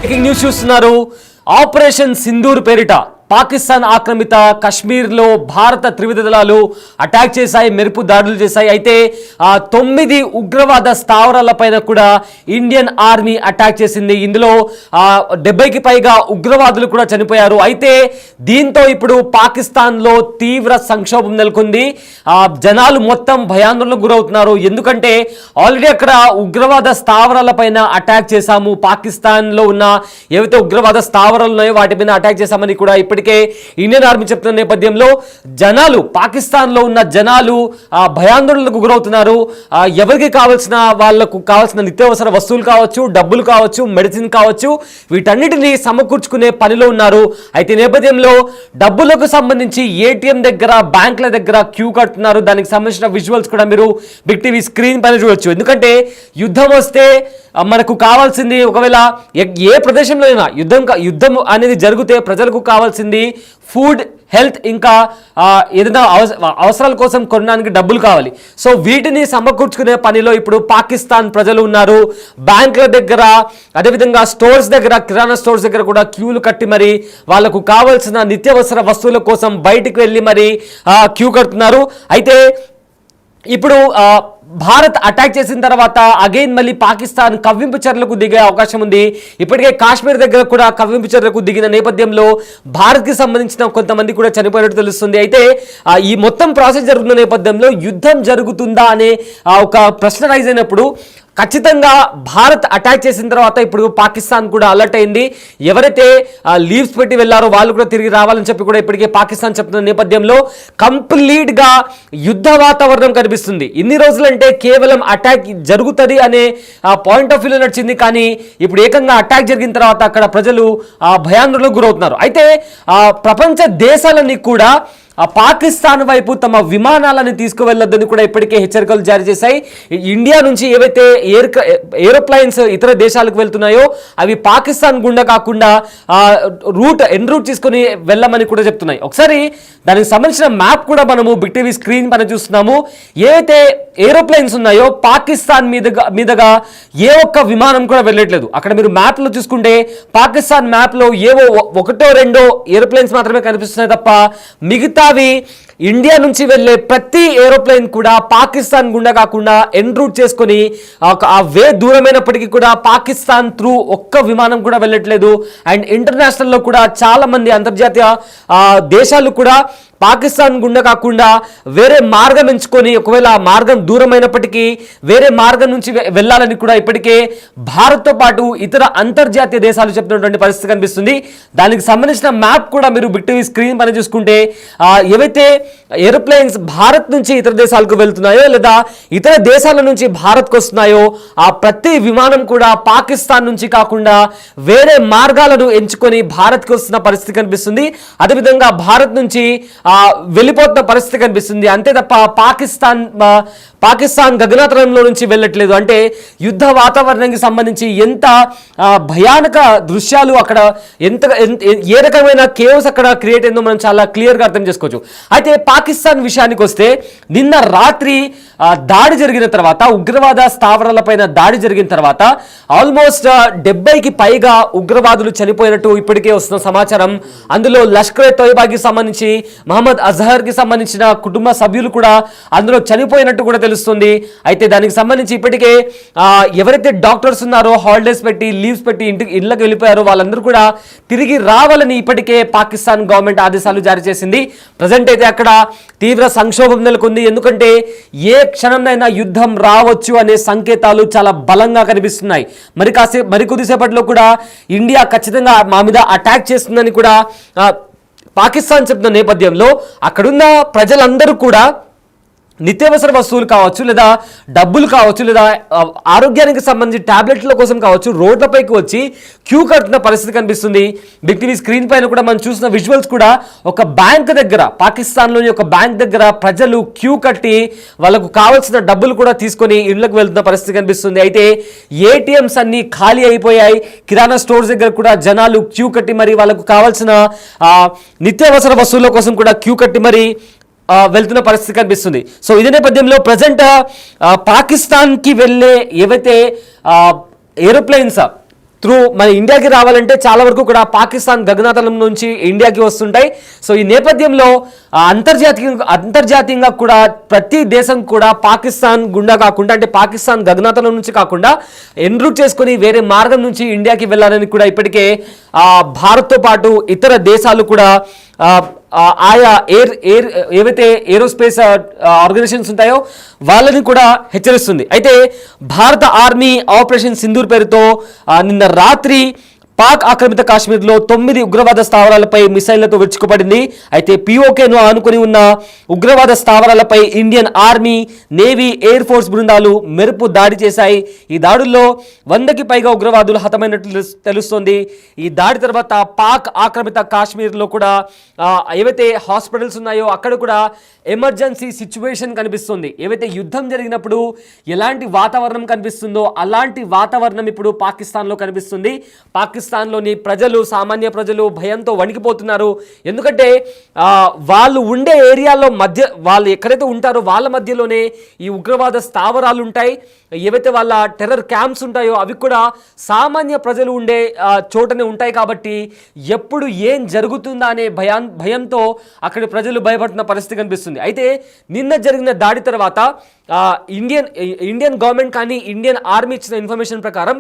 Breaking news చూస్తున్నారు. Operation Sindoor పేరిట పాకిస్తాన్ ఆక్రమిత కశ్మీర్లో భారత త్రివిధ దళాలు అటాక్ చేశాయి, మెరుపు దాడులు చేశాయి. అయితే 9 ఉగ్రవాద స్థావరాలపైన కూడా ఇండియన్ ఆర్మీ అటాక్ చేసింది. ఇందులో 70కి పైగా ఉగ్రవాదులు కూడా చనిపోయారు. అయితే దీంతో ఇప్పుడు పాకిస్తాన్లో తీవ్ర సంక్షోభం నెలకొంది. జనాలు మొత్తం భయాందోళనకు గురవుతున్నారు. ఎందుకంటే ఆల్రెడీ అక్కడ ఉగ్రవాద స్థావరాలపైన అటాక్ చేశాము, పాకిస్తాన్లో ఉన్న ఏవైతే ఉగ్రవాద స్థావరాలు ఉన్నాయో వాటిపైన అటాక్ చేశామని కూడా ఇప్పటికే ఇండియన్ ఆర్మీ చెప్తున్న నేపథ్యంలో జనాలు, పాకిస్తాన్లో ఉన్న జనాలు భయాందోళనకు గురవుతున్నారు. ఎవరికి కావాల్సిన వాళ్ళకు కావాల్సిన నిత్యావసర వస్తువులు కావచ్చు, డబ్బులు కావచ్చు, మెడిసిన్ కావచ్చు, వీటన్నిటిని సమకూర్చుకునే పనిలో ఉన్నారు. అయితే నేపథ్యంలో డబ్బులకు సంబంధించి ఏటీఎం దగ్గర, బ్యాంకుల దగ్గర క్యూ కడుతున్నారు. దానికి సంబంధించిన విజువల్స్ కూడా మీరు బిగ్ టీవీ స్క్రీన్ పైన చూడొచ్చు. ఎందుకంటే యుద్ధం వస్తే మనకు కావాల్సింది, ఒకవేళ ఏ ప్రదేశంలో అయినా యుద్ధం అనేది జరిగితే ప్రజలకు కావాల్సింది ఫుడ్, హెల్త్, ఇంకా ఏదైనా అవసరాల కోసం కొనడానికి డబ్బులు కావాలి. సో వీటిని సమకూర్చుకునే పనిలో ఇప్పుడు పాకిస్తాన్ ప్రజలు ఉన్నారు. బ్యాంకుల దగ్గర, అదేవిధంగా స్టోర్స్ దగ్గర, కిరాణా స్టోర్స్ దగ్గర కూడా క్యూలు కట్టి మరి వాళ్ళకు కావాల్సిన నిత్యావసర వస్తువుల కోసం బయటికి వెళ్ళి మరి క్యూ కడుతున్నారు. అయితే ఇప్పుడు భారత్ అటాక్ చేసిన తర్వాత అగైన్ మళ్ళీ పాకిస్తాన్ కవ్వింపు చర్యలకు దిగే అవకాశం ఉంది. ఇప్పటికే కాశ్మీర్ దగ్గర కూడా కవ్వింపు చర్యలకు దిగిన నేపథ్యంలో భారత్కి సంబంధించిన కొంతమంది కూడా చనిపోయినట్టు తెలుస్తుంది. అయితే ఈ మొత్తం ప్రాసెస్ జరుగుతున్న నేపథ్యంలో యుద్ధం జరుగుతుందా అనే ఒక ప్రశ్న రైజ్ అయినప్పుడు ఖచ్చితంగా భారత్ అటాక్ చేసిన తర్వాత ఇప్పుడు పాకిస్తాన్ కూడా అలర్ట్ అయింది. ఎవరైతే లీవ్స్ పెట్టి వెళ్ళారో వాళ్ళు కూడా తిరిగి రావాలని చెప్పి కూడా ఇప్పటికే పాకిస్తాన్ చెప్తున్న నేపథ్యంలో కంప్లీట్గా యుద్ధ వాతావరణం కనిపిస్తుంది. ఇన్ని రోజులంటే కేవలం అటాక్ జరుగుతుంది అనే పాయింట్ ఆఫ్ వ్యూలో నడిచింది. కానీ ఇప్పుడు ఏకంగా అటాక్ జరిగిన తర్వాత అక్కడ ప్రజలు భయాందోళనకు గురవుతున్నారు. అయితే ప్రపంచ దేశాలన్నీ కూడా పాకిస్తాన్ వైపు తమ విమానాలను తీసుకువెళ్ళొద్దని కూడా ఇప్పటికే హెచ్చరికలు జారీ చేశాయి. ఇండియా నుంచి ఏవైతే ఏరోప్లైన్స్ ఇతర దేశాలకు వెళ్తున్నాయో అవి పాకిస్తాన్ గుండా కాకుండా ఎన్ రూట్ తీసుకొని వెళ్ళమని కూడా చెప్తున్నాయి. ఒకసారి దానికి సంబంధించిన మ్యాప్ కూడా మనము బిగ్ టీవీ స్క్రీన్ పైన చూస్తున్నాము. ఏవైతే ఏరోప్లైన్స్ ఉన్నాయో పాకిస్తాన్ మీదుగా ఏ ఒక్క విమానం కూడా వెళ్ళట్లేదు. అక్కడ మీరు మ్యాప్లో చూసుకుంటే పాకిస్తాన్ మ్యాప్లో ఏవో 1-2 ఏరోప్లైన్స్ మాత్రమే కనిపిస్తున్నాయి తప్ప మిగతా ఇండియా నుంచి వెళ్లే ప్రతి ఏరోప్లేన్ కూడా పాకిస్తాన్ గుండా కాకుండా ఎన్ రూట్ చేసుకొని ఆ వే దూరమైనప్పటికీ కూడా పాకిస్తాన్ త్రూ ఒక్క విమానం కూడా వెళ్ళట్లేదు. అండ్ ఇంటర్నేషనల్లో కూడా చాలా మంది అంతర్జాతీయ దేశాలు కూడా పాకిస్తాన్ గుండా కాకుండా వేరే మార్గం ఎంచుకొని, ఒకవేళ ఆ మార్గం దూరమైనప్పటికీ వేరే మార్గం నుంచి వెళ్ళాలని కూడా ఇప్పటికే భారత్తో పాటు ఇతర అంతర్జాతీయ దేశాలు చెప్తున్నటువంటి పరిస్థితి కనిపిస్తుంది. దానికి సంబంధించిన మ్యాప్ కూడా మీరు బిగ్ టీవీ స్క్రీన్ పైన చూసుకుంటే ఏవైతే ఏరోప్లేన్స్ భారత్ నుంచి ఇతర దేశాలకు వెళ్తున్నాయో లేదా ఇతర దేశాల నుంచి భారత్కు వస్తున్నాయో ఆ ప్రతి విమానం కూడా పాకిస్తాన్ నుంచి కాకుండా వేరే మార్గాలను ఎంచుకొని భారత్కు వస్తున్న పరిస్థితి కనిపిస్తుంది. అదేవిధంగా భారత్ నుంచి వెళ్ళిపోతున్న పరిస్థితి కనిపిస్తుంది. అంతే తప్ప పాకిస్తాన్ గగనతలంలో నుంచి వెళ్ళట్లేదు. అంటే యుద్ధ వాతావరణానికి సంబంధించి ఎంత భయానక దృశ్యాలు అక్కడ, ఏ రకమైన కేవ్స్ అక్కడ క్రియేట్ అయిందో మనం చాలా క్లియర్గా అర్థం చేసుకోవచ్చు. అయితే పాకిస్తాన్ విషయానికి వస్తే నిన్న రాత్రి దాడి జరిగిన తర్వాత, ఉగ్రవాద స్థావరాలపైన దాడి జరిగిన తర్వాత ఆల్మోస్ట్ 70కి పైగా ఉగ్రవాదులు చనిపోయినట్టు ఇప్పటికే వస్తున్న సమాచారం. అందులో లష్కర్ ఎ తోయిబాకి సంబంధించి మహమ్మద్ అజహర్కి సంబంధించిన కుటుంబ సభ్యులు కూడా అందులో చనిపోయినట్టు కూడా తెలుస్తుంది. అయితే దానికి సంబంధించి ఇప్పటికే ఎవరైతే డాక్టర్స్ ఉన్నారో హాలిడేస్ పెట్టి, లీవ్స్ పెట్టి ఇళ్ళకి వెళ్ళిపోయారో వాళ్ళందరూ కూడా తిరిగి రావాలని ఇప్పటికే పాకిస్తాన్ గవర్నమెంట్ ఆదేశాలు జారీ చేసింది. ప్రజెంట్ అయితే అక్కడ తీవ్ర సంక్షోభం నెలకొంది. ఎందుకంటే ఏ క్షణంనైనా యుద్ధం రావచ్చు అనే సంకేతాలు చాలా బలంగా కనిపిస్తున్నాయి. మరి కొద్దిసేపట్లో కూడా ఇండియా ఖచ్చితంగా మా మీద అటాక్ చేస్తుందని కూడా పాకిస్తాన్ చెప్తున్న నేపథ్యంలో అక్కడున్న ప్రజలందరూ కూడా నిత్యావసర వస్తువులు కావచ్చు, లేదా డబ్బులు కావచ్చు, లేదా ఆరోగ్యానికి సంబంధించి టాబ్లెట్ల కోసం కావచ్చు, రోడ్లపైకి వచ్చి క్యూ కట్టిన పరిస్థితి కనిపిస్తుంది. బిగ్ టీవీ స్క్రీన్ పైన కూడా మనం చూసిన విజువల్స్ కూడా ఒక బ్యాంక్ దగ్గర, పాకిస్తాన్లోని ఒక బ్యాంక్ దగ్గర ప్రజలు క్యూ కట్టి వాళ్ళకు కావాల్సిన డబ్బులు కూడా తీసుకొని ఇళ్లకు వెళ్తున్న పరిస్థితి కనిపిస్తుంది. అయితే ఏటీఎంస్ అన్ని ఖాళీ అయిపోయాయి. కిరాణా స్టోర్స్ దగ్గర కూడా జనాలు క్యూ కట్టి మరి వాళ్ళకు కావాల్సిన నిత్యావసర వస్తువుల కోసం కూడా క్యూ కట్టి మరి వెళ్తున్న పరిస్థితి కనిపిస్తుంది. సో ఇదే నేపథ్యంలో ప్రజెంట్ పాకిస్తాన్కి వెళ్ళే ఏవైతే ఏరోప్లేన్స్ త్రూ మన ఇండియాకి రావాలంటే చాలా వరకు కూడా పాకిస్తాన్ గగనతలం నుంచి ఇండియాకి వస్తుంటాయి. సో ఈ నేపథ్యంలో అంతర్జాతీయంగా కూడా ప్రతి దేశం కూడా పాకిస్తాన్ గుండా కాకుండా, అంటే పాకిస్తాన్ గగనతలం నుంచి కాకుండా ఎన్రూట్ చేసుకుని వేరే మార్గం నుంచి ఇండియాకి వెళ్ళాలని కూడా ఇప్పటికే భారత్తో పాటు ఇతర దేశాలు కూడా ఆయా ఏవైతే ఏరోస్పేస్ ఆర్గనైజేషన్స్ ఉంటాయో వాళ్ళని కూడా హెచ్చరిస్తుంది. అయితే భారత ఆర్మీ ఆపరేషన్ సింధూర్ పేరుతో నిన్న రాత్రి పాక్ ఆక్రమిత కాశ్మీర్లో 9 ఉగ్రవాద స్థావరాలపై మిసైళ్లతో విరుచుకుపడింది. అయితే పిఓకేను ఆనుకుని ఉన్న ఉగ్రవాద స్థావరాలపై Indian army, navy, air force బృందాలు మెరుపు దాడి చేశాయి. ఈ దాడుల్లో 100కి పైగా ఉగ్రవాదులు హతమైనట్లు తెలుస్తోంది. ఈ దాడి తర్వాత పాక్ ఆక్రమిత కాశ్మీర్లో కూడా ఏవైతే హాస్పిటల్స్ ఉన్నాయో అక్కడ కూడా ఎమర్జెన్సీ సిచ్యువేషన్ కనిపిస్తుంది. ఏవైతే యుద్ధం జరిగినప్పుడు ఎలాంటి వాతావరణం కనిపిస్తుందో అలాంటి వాతావరణం ఇప్పుడు పాకిస్తాన్లో కనిపిస్తుంది. పాకిస్తాన్లోని ప్రజలు, సామాన్య ప్రజలు భయంతో వణికిపోతున్నారు. ఎందుకంటే వాళ్ళు ఉండే ఏరియాలో వాళ్ళు ఎక్కడైతే ఉంటారో వాళ్ళ మధ్యలోనే ఈ ఉగ్రవాద స్థావరాలు ఉంటాయి. ఏవైతే వాళ్ళ టెర్రర్ క్యాంప్స్ ఉంటాయో అవి కూడా సామాన్య ప్రజలు ఉండే చోటనే ఉంటాయి. కాబట్టి ఎప్పుడు ఏం జరుగుతుందా అనే భయంతో అక్కడి ప్రజలు భయపడుతున్న పరిస్థితి కనిపిస్తుంది. అయితే నిన్న జరిగిన దాడి తర్వాత ఇండియన్ గవర్నమెంట్ కానీ ఇండియన్ ఆర్మీ ఇచ్చిన ఇన్ఫర్మేషన్ ప్రకారం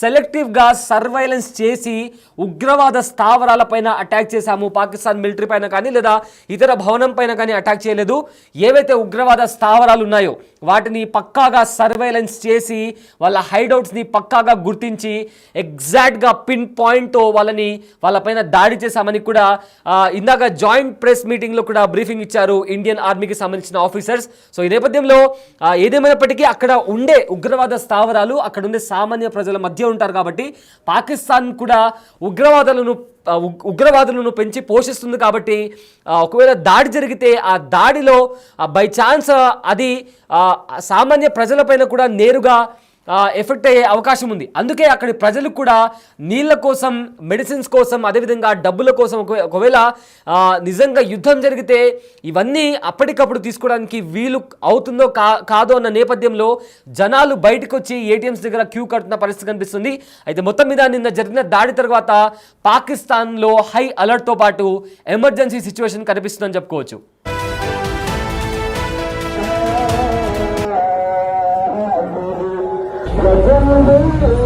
సెలెక్టివ్గా సర్వైలెన్స్ చేసి ఉగ్రవాద స్థావరాల పైన అటాక్ చేశాము. పాకిస్తాన్ మిలిటరీ పైన కానీ లేదా ఇతర భవనం పైన కానీ అటాక్ చేయలేదు. ఏవైతే ఉగ్రవాద స్థావరాలు ఉన్నాయో వాటిని పక్కాగా సర్వైలెన్స్ చేసి వాళ్ళ హైడౌట్స్ని పక్కాగా గుర్తించి ఎగ్జాక్ట్గా పిన్ పాయింట్తో వాళ్ళపైన దాడి చేశామని కూడా ఇందాక జాయింట్ ప్రెస్ మీటింగ్లో కూడా బ్రీఫింగ్ ఇచ్చారు ఇండియన్ ఆర్మీకి సంబంధించిన ఆఫీసర్స్. సో ఈ నేపథ్యంలో ఏదేమైనప్పటికీ అక్కడ ఉండే ఉగ్రవాద స్థావరాలు అక్కడ ఉండే సామాన్య ప్రజల మధ్య ఉంటారు. కాబట్టి పాకిస్తాన్ కూడా ఉగ్రవాదులను పెంచి పోషిస్తుంది. కాబట్టి ఒకవేళ దాడి జరిగితే ఆ దాడిలో బై ఛాన్స్ అది సామాన్య ప్రజలపైన కూడా నేరుగా ఎఫెక్ట్ అయ్యే అవకాశం ఉంది. అందుకే అక్కడి ప్రజలు కూడా నీళ్ళ కోసం, మెడిసిన్స్ కోసం, అదేవిధంగా డబ్బుల కోసం ఒకవేళ నిజంగా యుద్ధం జరిగితే ఇవన్నీ అప్పటికప్పుడు తీసుకోవడానికి వీలు అవుతుందో కాదో అన్న నేపథ్యంలో జనాలు బయటకు వచ్చి ఏటీఎంస్ దగ్గర క్యూ కడుతున్న పరిస్థితి కనిపిస్తుంది. అయితే మొత్తం మీద నిన్న జరిగిన దాడి తర్వాత పాకిస్తాన్లో హై అలర్ట్తో పాటు ఎమర్జెన్సీ సిచ్యువేషన్ కనిపిస్తుందని చెప్పుకోవచ్చు. Let's go.